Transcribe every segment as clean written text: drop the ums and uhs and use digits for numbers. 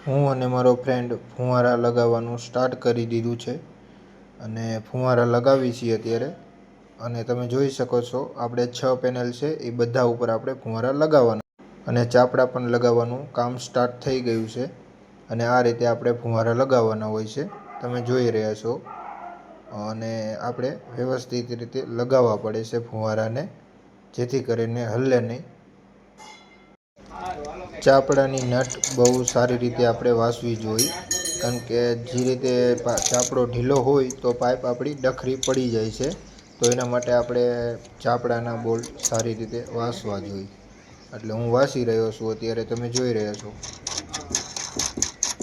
હું અને મારો ફ્રેન્ડ ફુવારા લગાવવાનું સ્ટાર્ટ કરી દીધું છે અને ફુવારા લગાવી છીએ અત્યારે. અને તમે જોઈ શકો છો આપણે 6 પેનલ છે એ બધા ઉપર આપણે ફુવારા લગાવવાના અને ચાપડા પણ લગાવવાનું કામ સ્ટાર્ટ થઈ ગયું છે. અને આ રીતે આપણે ફુવારા લગાવવાના હોય છે, તમે જોઈ રહ્યા છો. અને આપણે વ્યવસ્થિત રીતે લગાવવા પડે છે ફુવારાને, જેથી કરીને હલે નહીં. ચાપડાની નટ બહુ સારી રીતે આપણે વાસવી જોઈએ, કારણ કે જે રીતે ચાપડો ઢીલો હોય તો પાઇપ આપણી ડખરી પડી જાય છે. તો એના માટે આપણે ચાપડાના બોલ્ટ સારી રીતે વાસવા જોઈએ. એટલે હું વાસી રહ્યો છું અત્યારે, તમે જોઈ રહ્યા છો.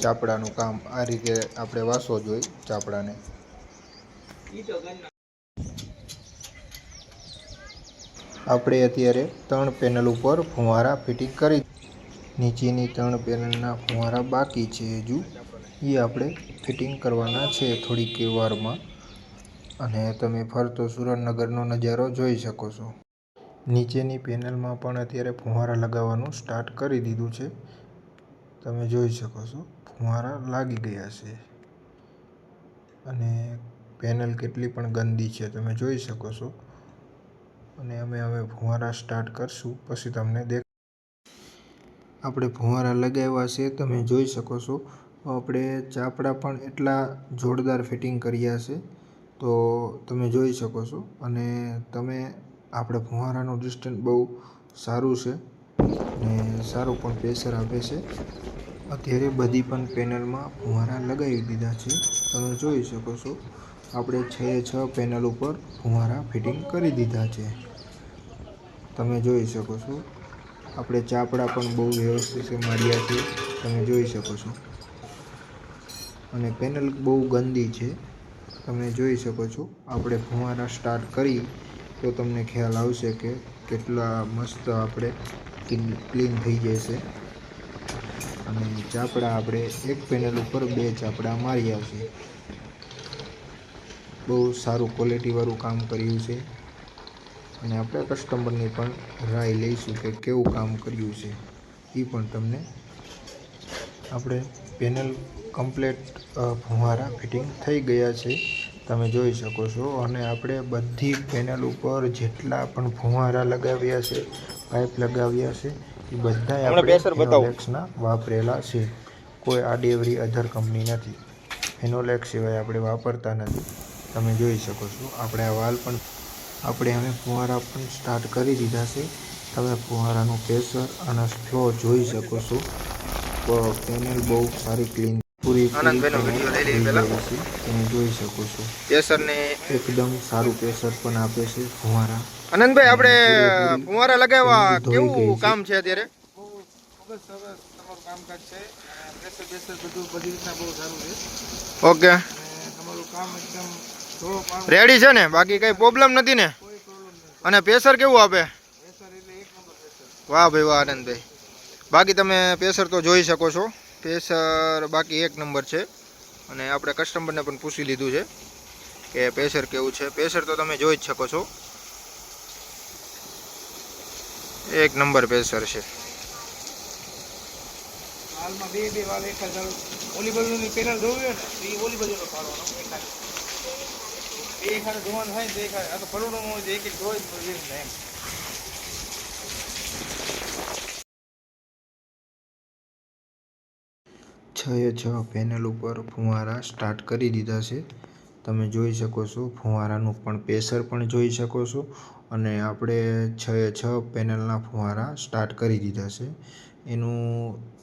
ચાપડાનું કામ આ રીતે આપણે વાસવો જોઈએ ચાપડાને. આપણે અત્યારે 3 પેનલ ઉપર ફુવારા ફિટિંગ કરી. નીચેની 3 પેનલના ફુવારા બાકી છે હજુ, એ આપણે ફિટિંગ કરવાના છે થોડીક વારમાં. અને તમે ફરતો સુરેન્દ્રનગરનો નજારો જોઈ શકો છો. નીચેની પેનલમાં પણ અત્યારે ફુવારા લગાવવાનું સ્ટાર્ટ કરી દીધું છે, તમે જોઈ શકો છો. ફુવારા લાગી ગયા છે અને પેનલ કેટલી પણ ગંદી છે તમે જોઈ શકો છો. અને અમે હવે ફુવારા સ્ટાર્ટ કરશું પછી તમને આપણે ફુવારા લગાવ્યા છે, તમે જોઈ શકો છો. આપણે ચાપડા પણ એટલા જોરદાર ફિટિંગ કર્યા છે, તો તમે જોઈ શકો છો. અને આપણે ફુવારાનું ડિસ્ટન્સ બહુ સારું છે અને સારું પણ પ્રેશર આપે છે. અત્યારે બધી પણ પેનલમાં ફુવારા લગાવી દીધા છે, તમે જોઈ શકો છો. આપણે 6 પેનલ ઉપર ફુવારા ફિટિંગ કરી દીધા છે, તમે જોઈ શકો છો. આપણે ચાપડા પણ બહુ વ્યવસ્થિત માર્યા છે, તમે જોઈ શકો છો. અને પેનલ બહુ ગંદી છે, તમે જોઈ શકો છો. આપણે ફુવારા સ્ટાર્ટ કરી તો તમને ખ્યાલ આવશે કે કેટલા મસ્ત આપણે ક્લીન થઈ જશે. અને ચાપડા આપણે એક પેનલ ઉપર 2 ચાપડા માર્યા છે. બહુ સારું ક્વોલિટીવાળું કામ કર્યું છે. અને આપણે કસ્ટમરની પણ રાય લઈશું કે કેવું કામ કર્યું છે, એ પણ તમને. આપણે પેનલ કમ્પ્લીટ ફુવારા ફિટિંગ થઈ ગયા છે, તમે જોઈ શકો છો. અને આપણે બધી પેનલ ઉપર જેટલા પણ ફુવારા લગાવ્યા છે, પાઇપ લગાવ્યા છે, એ બધાય આપણે ફિનોલેક્સના વાપરેલા છે. કોઈ આડીઅવળી અધર કંપની નથી. ફિનોલેક્સ સિવાય આપણે વાપરતા નથી, તમે જોઈ શકો છો. આપણે આ વાલ પણ આપણે હવે ફુવારા પણ સ્ટાર્ટ કરી દીધા છે. તમે ફુવારાનું પ્રેશર અને ફ્લો જોઈ શકો છો. પેનલ બહુ સારી ક્લીન પૂરી પેનલ થઈ ગઈ છે, તમે જોઈ શકો છો. એકદમ સારું પ્રેશર પણ આપે છે ફુવારા. આનંદભાઈ, આપણે પૂરેપૂરી ફુવારા પેનલ લગાવ્યા ધોઈ ગઈ કેવું છે. કામ છે અત્યારે? ખૂબ જ સરસ તમારું કામકાજ છે. પ્રેશર બેસર બધું બધી રીતના બહુ સારું છે. ઓકે, અને તમારું કામ એકદમ રેડી છે ને? બાકી કઈ પ્રોબ્લેમ નથી ને? કોઈ પ્રોબ્લેમ નહીં. અને પ્રેશર કેવું આપે? પ્રેશર એટલે એક નંબર પ્રેશર. વાહ ભાઈ વાહ આનંદભાઈ. બાકી તમે પ્રેશર તો જોઈ શકો છો. પ્રેશર બાકી એક નંબર છે. અને આપણે કસ્ટમરને પણ પૂછી લીધું છે કે પ્રેશર કેવું છે. પ્રેશર તો તમે જોઈ જ શકો છો, એક નંબર પ્રેશર છે. હાલમાં બે વાલ એક જ ઓલી બાજુની પેનલ ધોવી હોય ને તો એ ઓલી બાજુનો પાડવાનો એક ખાતે ધોવાનું થાય ને તો એક આ તો પરોડોમાં હોય તો એક ધોઈ જ એમ. 6 પેનલ ઉપર ફુવારા સ્ટાર્ટ કરી દીધા છે, તમે જોઈ શકો છો. ફુવારાનું પણ પ્રેશર પણ જોઈ શકો છો. અને આપણે 6 પેનલના ફુવારા સ્ટાર્ટ કરી દીધા છે. એનું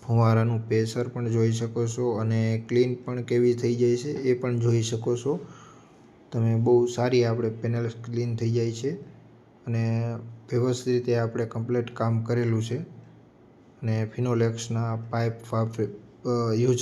ફુવારાનું પ્રેશર પણ જોઈ શકો છો. અને ક્લીન પણ કેવી થઈ જાય છે એ પણ જોઈ શકો છો તમે. બહુ સારી આપણે પેનલ ક્લીન થઈ જાય છે. અને વ્યવસ્થિત રીતે આપણે કમ્પ્લીટ કામ કરેલું છે. અને ફિનોલેક્સના પાઇપ યુઝ